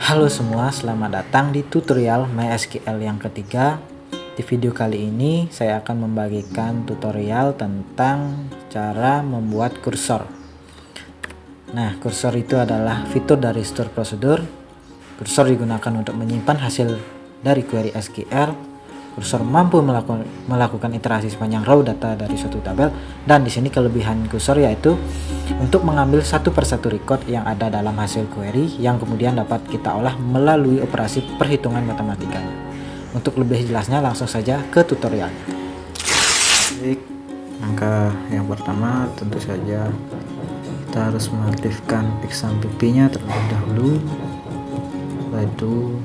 Halo semua, selamat datang di tutorial MySQL yang ketiga. Di video kali ini saya akan membagikan tutorial tentang cara membuat kursor. Nah, kursor itu adalah fitur dari store procedure. Kursor digunakan untuk menyimpan hasil dari query SQL. Kursor mampu melakukan iterasi sepanjang row data dari suatu tabel, dan di sini kelebihan kursor yaitu untuk mengambil satu persatu record yang ada dalam hasil query yang kemudian dapat kita olah melalui operasi perhitungan matematikanya. Untuk lebih jelasnya langsung saja ke tutorialnya. Baik, langkah yang pertama tentu saja kita harus mengaktifkan XAMPP nya terlebih dahulu. Setelah itu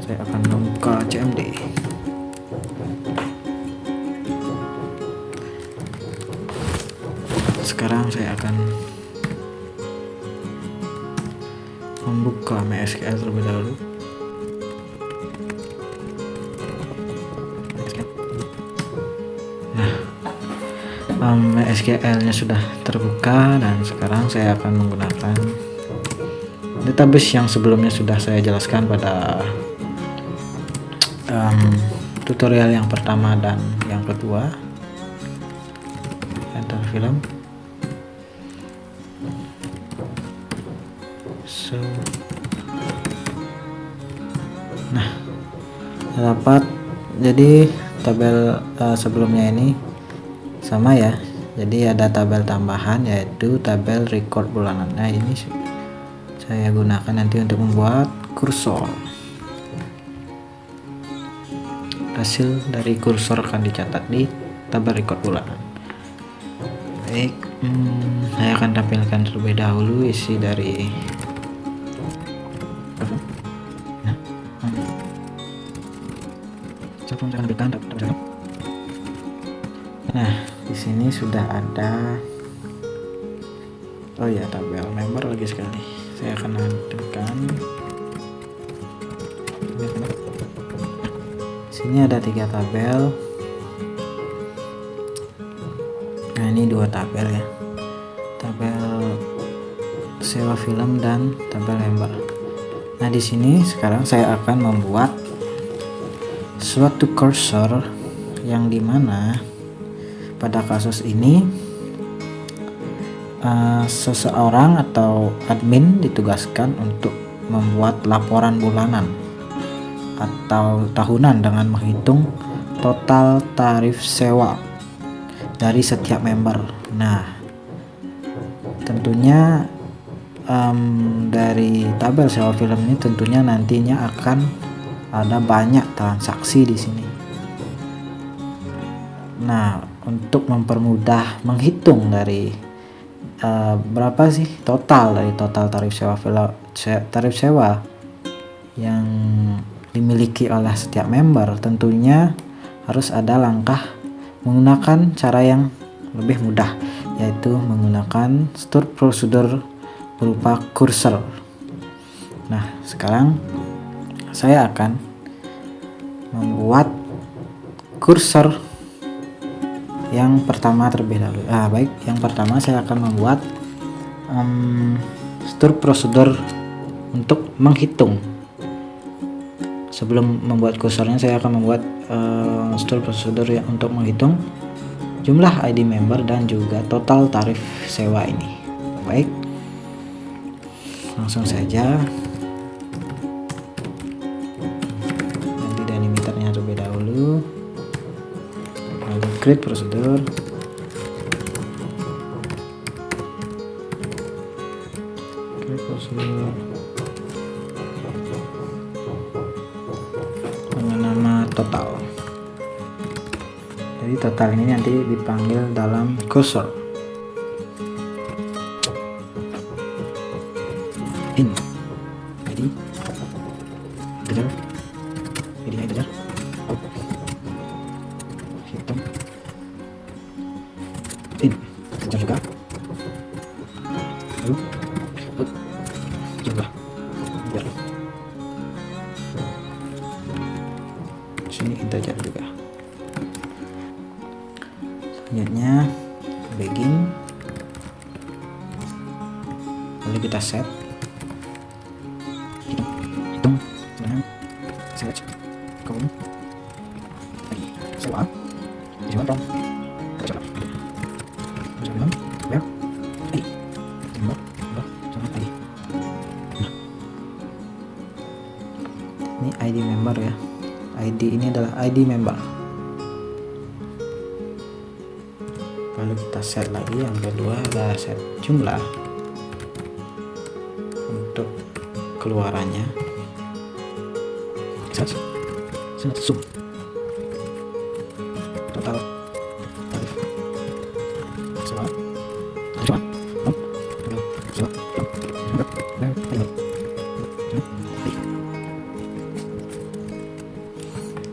saya akan membuka CMD. Sekarang saya akan membuka MySQL terlebih dahulu. Nah, MySQL nya sudah terbuka dan sekarang saya akan menggunakan database yang sebelumnya sudah saya jelaskan pada tutorial yang pertama dan yang kedua. Enter film. Nah, dapat jadi tabel sebelumnya ini sama ya, jadi ada tabel tambahan yaitu tabel record bulanan. Nah, ini saya gunakan nanti untuk membuat kursor. Hasil dari kursor akan dicatat di tabel record bulanan. Baik, saya akan tampilkan terlebih dahulu isi dari Nah, di sini sudah ada tabel member lagi sekali. Saya akan tampilkan. Sini ada 3 tabel. Nah, ini 2 tabel ya. Tabel sewa film dan tabel member. Nah, di sini sekarang saya akan membuat suatu kursor yang dimana pada kasus ini seseorang atau admin ditugaskan untuk membuat laporan bulanan atau tahunan dengan menghitung total tarif sewa dari setiap member. Nah, tentunya dari tabel sewa film ini tentunya nantinya akan ada banyak transaksi di sini. Nah, untuk mempermudah menghitung dari berapa sih total tarif sewa yang dimiliki oleh setiap member, tentunya harus ada langkah menggunakan cara yang lebih mudah, yaitu menggunakan store procedure berupa kursor. Nah, sekarang saya akan membuat kursor yang pertama terlebih dahulu. Baik, yang pertama saya akan membuat store procedure untuk menghitung. Sebelum membuat kursornya, saya akan membuat store procedure yang untuk menghitung jumlah ID member dan juga total tarif sewa ini. Baik, langsung saja. Nanti delimiternya terlebih dahulu. Lalu create procedure. Dengan nama total. Jadi total ini nanti dipanggil dalam kursor. In. Jadi integer. Jadi integer. Hitung. In. Integer juga. Lalu output jumlah. Integer. Sini integer juga. Selanjutnya begin, lalu kita set Ini ID member ya. ID ini adalah ID member. Lalu kita set lagi, yang kedua adalah set jumlah untuk keluarannya. Zoom total tarif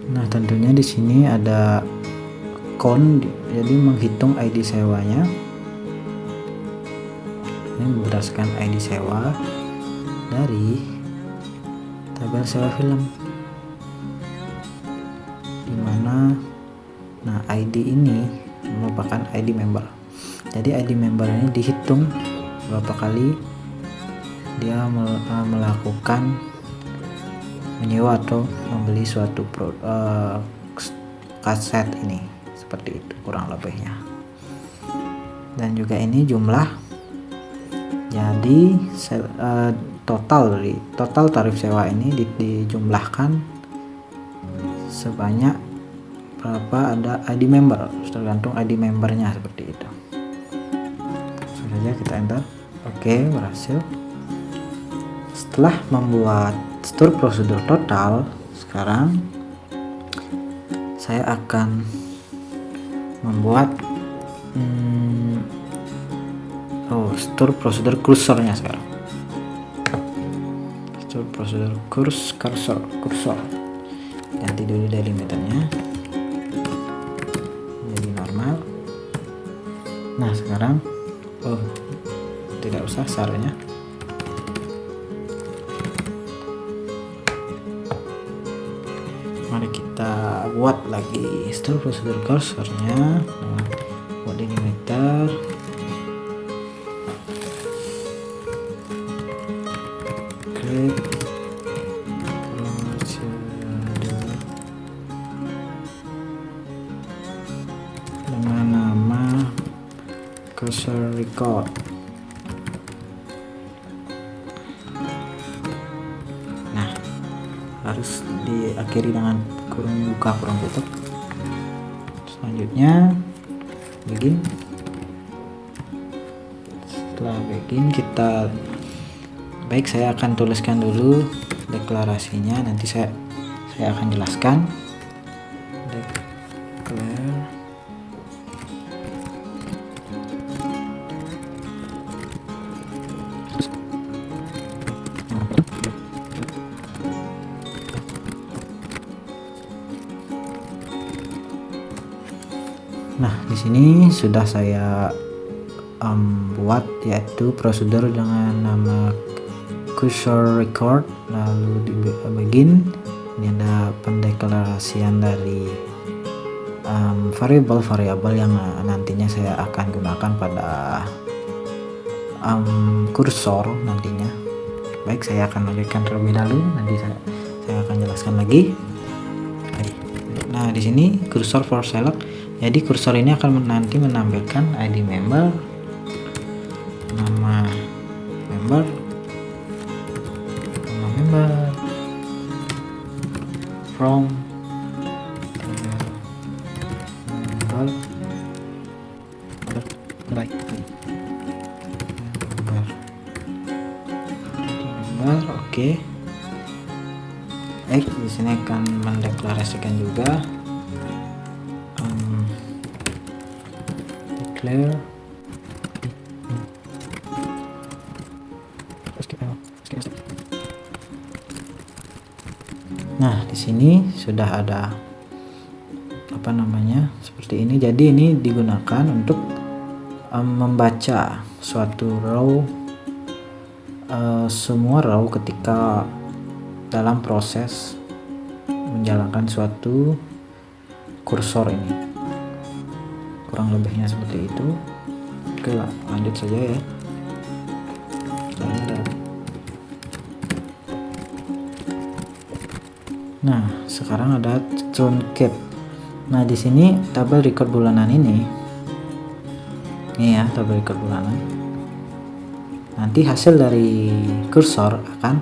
Nah, tentunya di sini ada count, jadi menghitung ID sewanya. Ini berdasarkan ID sewa dari tabel sewa film, dimana nah ID ini merupakan ID member. Jadi ID member ini dihitung berapa kali dia melakukan menyewa atau membeli suatu kaset ini, seperti itu kurang lebihnya. Dan juga ini jumlah, jadi total tarif sewa ini dijumlahkan sebanyak berapa ada ID member, tergantung ID membernya, seperti itu. Langsung saja kita enter. Oke, berhasil. Setelah membuat store prosedur total, sekarang saya akan membuat store prosedur kursornya sekarang. Store prosedur kursor. Ganti dulu delimiternya jadi normal. Nah, sekarang tidak usah sarnya. Mari kita buat lagi store prosedur kursornya. Buat delimiter, klik prosedur dengan nama cursor record. Nah, harus diakhiri dengan kurung buka kurung tutup. Selanjutnya begin. Setelah begin, saya akan tuliskan dulu deklarasinya, nanti saya akan jelaskan. Declare Nah, di sini sudah saya buat, yaitu prosedur dengan nama cursor record. Lalu di begin, ini ada pendeklarasian dari variabel yang nantinya saya akan gunakan pada kursor nantinya. Baik, saya akan lanjutkan terlebih dahulu, nanti saya akan jelaskan lagi. Nah, di sini cursor for select. Jadi kursor ini akan nanti menampilkan ID member, nama member, from member. Oke. Di sini akan mendeklarasikan juga declare Nah, di sini sudah ada seperti ini. Jadi ini digunakan untuk membaca suatu row, semua row ketika dalam proses menjalankan suatu kursor ini. Kurang lebihnya seperti itu. Oke, lanjut saja ya. Nah, sekarang ada truncate. Nah, di sini tabel record bulanan ini ya, tabel record bulanan. Nanti hasil dari kursor akan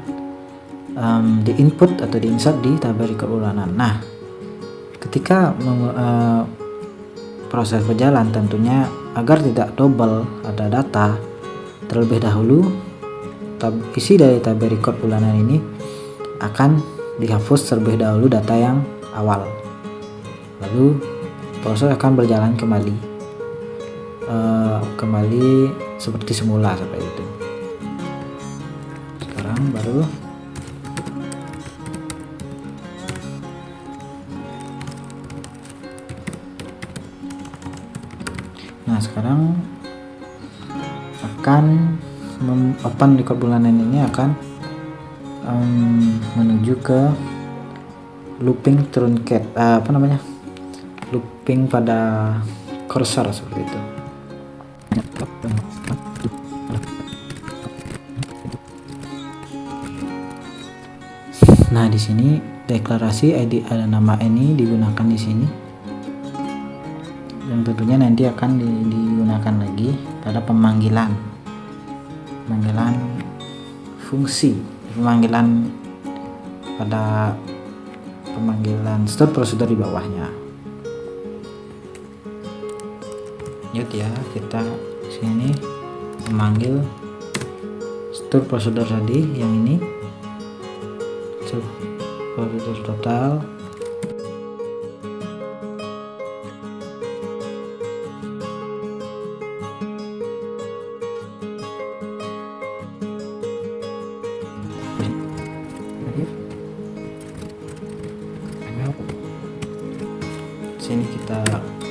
di input atau di insert di tabel record bulanan. Nah, ketika proses berjalan, tentunya agar tidak double ada data, terlebih dahulu isi dari tabel record bulanan ini akan dihapus terlebih dahulu data yang awal, lalu proses akan berjalan kembali seperti semula, seperti itu. Sekarang baru sekarang akan open record bulanan ini akan menuju ke looping truncate, looping pada cursor, seperti itu. Nah, di sini deklarasi ID ada nama ini digunakan di sini, dan tentunya nanti akan digunakan lagi pada pemanggilan fungsi, pada pemanggilan store prosedur di bawahnya. Yuk ya, kita sini memanggil store prosedur tadi yang ini, store prosedur total. Sini kita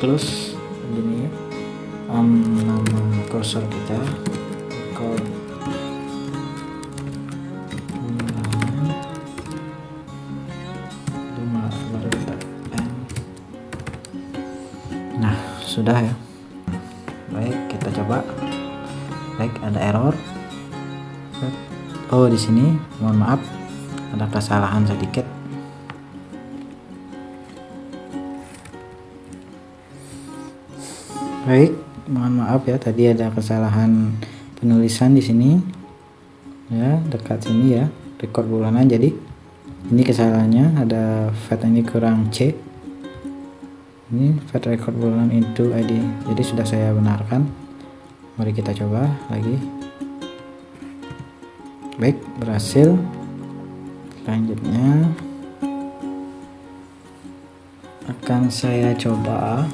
close begini ya, nama cursor kita record baru kita end. Nah, sudah ya. Baik, kita coba. Baik, ada error. Oh, di sini mohon maaf ada kesalahan sedikit. Baik, mohon maaf ya, tadi ada kesalahan penulisan di sini ya, dekat sini ya, record bulanan. Jadi ini kesalahannya, ada fat ini kurang C, ini fat record bulanan into ID. Jadi sudah saya benarkan. Mari kita coba lagi. Baik, berhasil. Selanjutnya akan saya coba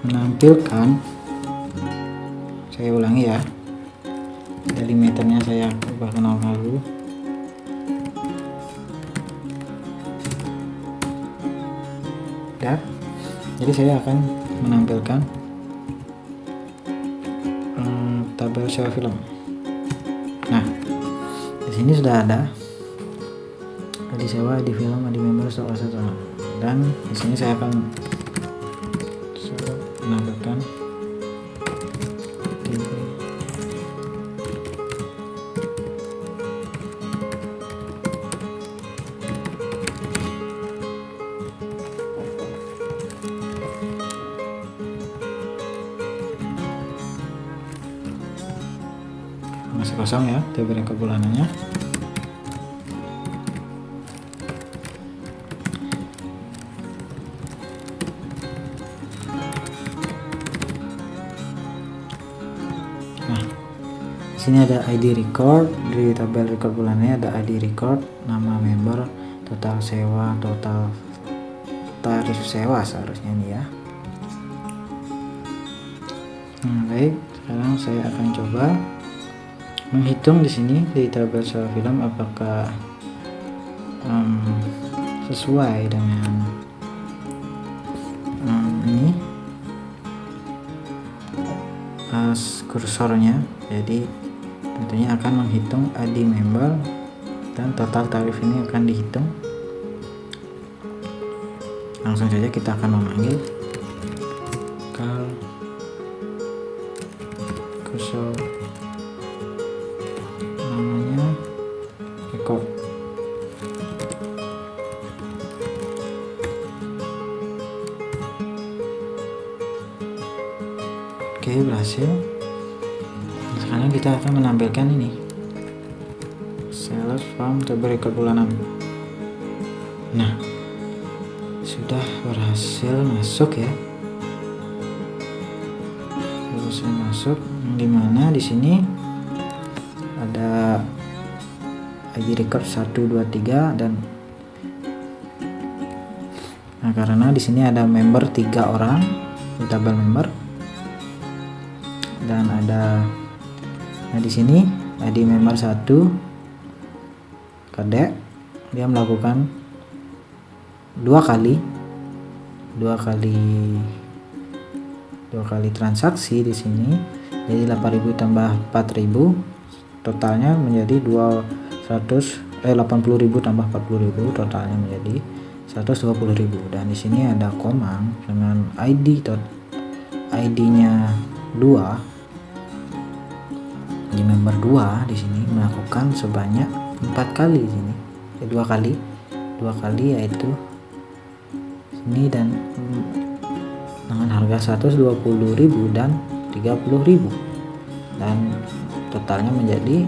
menampilkan, saya ulangi ya, delimiternya saya ubah ke 0 dulu. Ya, jadi saya akan menampilkan tabel sewa film. Nah, di sini sudah ada di sewa, di film, di member, dan di sini saya akan menambahkan masih kosong ya tabel record bulanannya. Sini ada ID record, di tabel record bulannya ada ID record, nama member, total sewa, total tarif sewa seharusnya ini ya. Baik, sekarang saya akan coba menghitung di sini di tabel sewa film apakah sesuai dengan ini kursornya. Jadi tentunya akan menghitung ID member dan total tarif ini akan dihitung. Langsung saja kita akan memanggil kursor, namanya record. Oke, berhasil. Sekarang kita kita akan menampilkan ini sales from tabel record bulanan. Nah, sudah berhasil masuk ya, berhasil masuk, dimana di sini ada ID record 1, 2, 3 dan karena di sini ada member 3 orang di tabel member, dan ada di sini ID member 1 kadek, dia melakukan dua kali transaksi di sini, jadi 8.000 tambah 4.000 totalnya menjadi 80.000 tambah 40.000 totalnya menjadi 120.000. Dan di sini ada Komang dengan ID-nya 2 di member 2 di sini melakukan sebanyak 4 kali di sini, dua kali yaitu ini dan dengan harga 120.000 dan 30.000, dan totalnya menjadi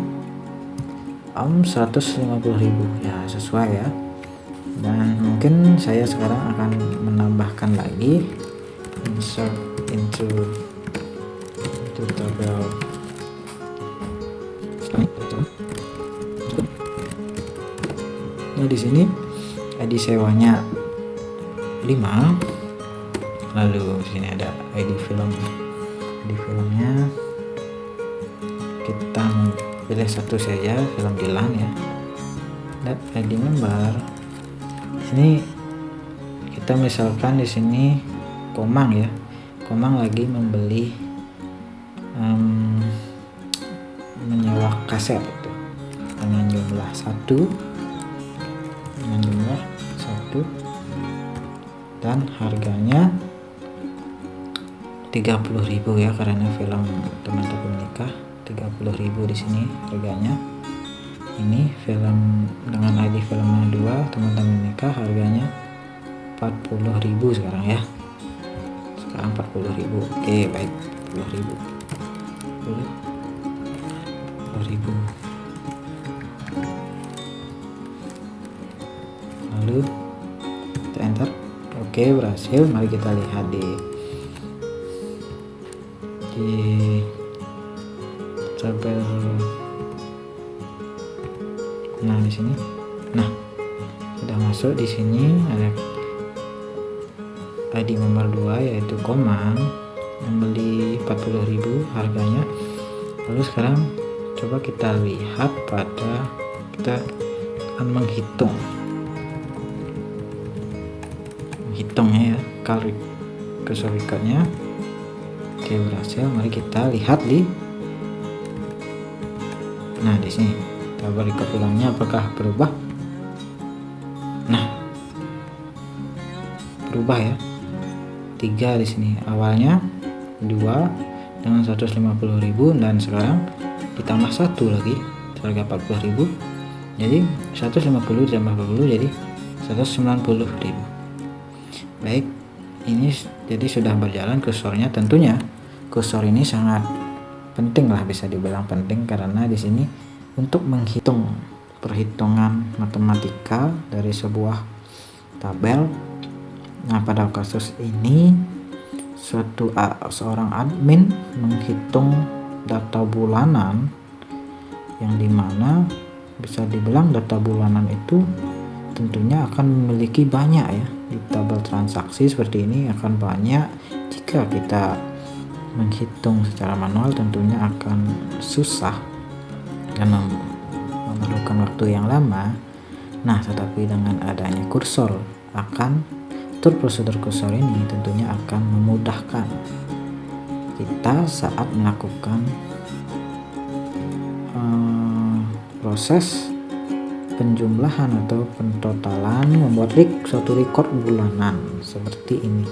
150.000 ya, sesuai ya. Dan mungkin saya sekarang akan menambahkan lagi, insert into tabel. Nah, di sini ID sewanya 5, lalu sini ada ID filmnya kita pilih satu saja, film Dilan ya. Dan ID member sini kita misalkan di sini Komang ya, Komang lagi membeli menyewa kaset itu dengan jumlah 1 dan harganya 30.000 ya, karena film Teman Tapi Menikah 30.000 di sini harganya. Ini film dengan ID filmnya 2 Teman Tapi Menikah harganya 40.000 sekarang ya. Sekarang 40.000. Oke, baik, 40.000. Lalu kita enter. Oke, berhasil. Mari kita lihat di tabel. Nah, di sini. Nah, sudah masuk. Di sini ada ID member 2 yaitu Komang membeli 40.000 harganya. Lalu sekarang coba kita lihat kita akan menghitungnya ya, kali keserikatnya. Oke, berhasil. Mari kita lihat di sini tabel record ulangnya apakah berubah. Nah, berubah ya, 3 di sini, awalnya 2 dengan 150.000 dan sekarang ditambah 1 lagi harga 40.000, jadi 150 ditambah 40 jadi 190.000. Baik, ini jadi sudah berjalan kursornya. Tentunya kursor ini sangat penting lah, bisa dibilang penting, karena di sini untuk menghitung perhitungan matematika dari sebuah tabel. Nah, pada kasus ini seorang admin menghitung data bulanan, yang dimana bisa dibilang data bulanan itu tentunya akan memiliki banyak ya. Di tabel transaksi seperti ini akan banyak. Jika kita menghitung secara manual tentunya akan susah dan memerlukan waktu yang lama. Nah, tetapi dengan adanya kursor, prosedur kursor ini tentunya akan memudahkan kita saat melakukan proses penjumlahan atau pentotalan, membuat suatu record bulanan seperti ini.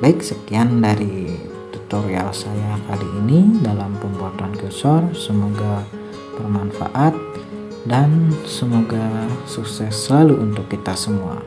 Baik, sekian dari tutorial saya kali ini dalam pembuatan kursor. Semoga bermanfaat dan semoga sukses selalu untuk kita semua.